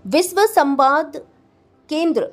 विश्व संवाद केंद्र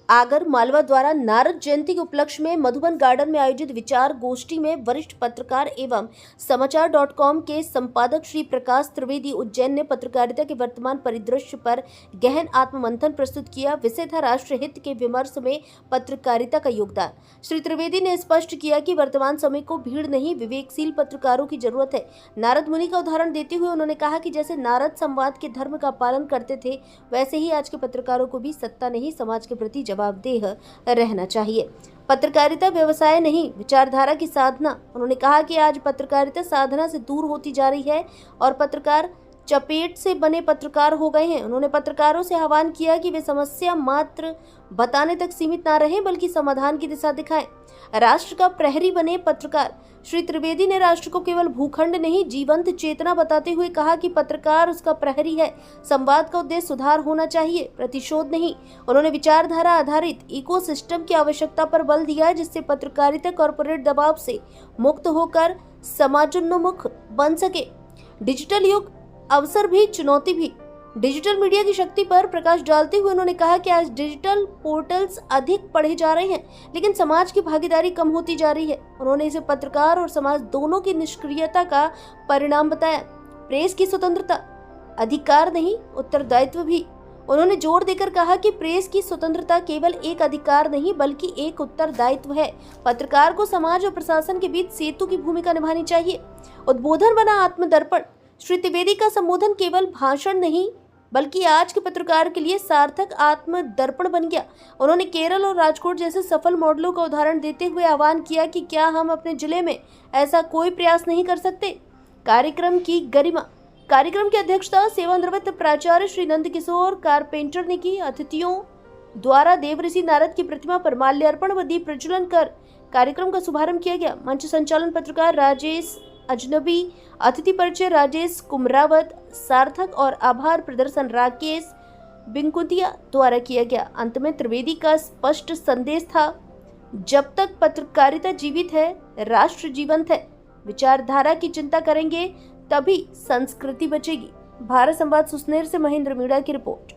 आगर मालवा द्वारा नारद जयंती के उपलक्ष्य में मधुबन गार्डन में आयोजित विचार गोष्ठी में वरिष्ठ पत्रकार एवं समाचार.com के संपादक श्री प्रकाश त्रिवेदी उज्जैन ने पत्रकारिता के वर्तमान परिदृश्य पर गहन आत्ममंथन प्रस्तुत किया। विषय था राष्ट्र हित के विमर्श में पत्रकारिता का योगदान। श्री त्रिवेदी ने स्पष्ट किया कि वर्तमान समय को भीड़ नहीं, विवेकशील पत्रकारों की जरूरत है। नारद मुनि का उदाहरण देते हुए उन्होंने कहा कि जैसे नारद संवाद के धर्म का पालन करते थे, वैसे ही आज के पत्रकारों को भी सत्ता नहीं, समाज के प्रति जवाबदेह रहना चाहिए। पत्रकारिता व्यवसाय नहीं, विचारधारा की साधना। उन्होंने कहा कि आज पत्रकारिता साधना से दूर होती जा रही है और पत्रकार चपेट से बने पत्रकार हो गए हैं। उन्होंने पत्रकारों से आह्वान किया कि वे समस्या मात्र बताने तक सीमित ना रहें, बल्कि समाधान की दिशा दिखाएं। राष्ट्र का प्रहरी बने पत्रकार। श्री त्रिवेदी ने राष्ट्र को केवल भूखंड नहीं, जीवंत चेतना बताते हुए कहा कि पत्रकार उसका प्रहरी है। संवाद का उद्देश्य सुधार होना चाहिए, प्रतिशोध नहीं। उन्होंने विचारधारा आधारित इकोसिस्टम की आवश्यकता पर बल दिया, जिससे पत्रकारिता कॉर्पोरेट दबाव से मुक्त होकर समाजोन्मुख बन सके। डिजिटल युग, अवसर भी चुनौती भी। डिजिटल मीडिया की शक्ति पर प्रकाश डालते हुए उन्होंने कहा कि आज डिजिटल पोर्टल्स अधिक पढ़े जा रहे हैं, लेकिन समाज की भागीदारी कम होती जा रही है। उन्होंने इसे पत्रकार और समाज दोनों की निष्क्रियता का परिणाम बताया। प्रेस की स्वतंत्रता अधिकार नहीं, उत्तरदायित्व भी। उन्होंने जोर देकर कहा कि प्रेस की स्वतंत्रता केवल एक अधिकार नहीं, बल्कि एक उत्तरदायित्व है। पत्रकार को समाज और प्रशासन के बीच सेतु की भूमिका निभानी चाहिए। उद्बोधन बना आत्मदर्पण। श्री त्रिवेदी का संबोधन केवल भाषण नहीं, बल्कि आज के पत्रकार के लिए सार्थक आत्मदर्पण बन गया। उन्होंने केरल और राजकोट जैसे सफल मॉडलों का उदाहरण देते हुए आह्वान किया कि क्या हम अपने जिले में ऐसा कोई प्रयास नहीं कर सकते। कार्यक्रम की गरिमा। कार्यक्रम की अध्यक्षता सेवानिवृत्त प्राचार्य श्री नंद किशोर कारपेंटर ने की। अतिथियों द्वारा देवऋषि नारद की प्रतिमा पर माल्यार्पण व दीप प्रज्वलन कर कार्यक्रम का शुभारंभ किया गया। मंच संचालन पत्रकार राजेश अजनबी, अतिथि परिचय राजेश कुमरावत, सार्थक और आभार प्रदर्शन राकेश बिंकुतिया द्वारा किया गया। अंत में त्रिवेदी का स्पष्ट संदेश था, जब तक पत्रकारिता जीवित है, राष्ट्र जीवंत है। विचारधारा की चिंता करेंगे तभी संस्कृति बचेगी। भारत संवाद सुसनेर से महेंद्र मीणा की रिपोर्ट।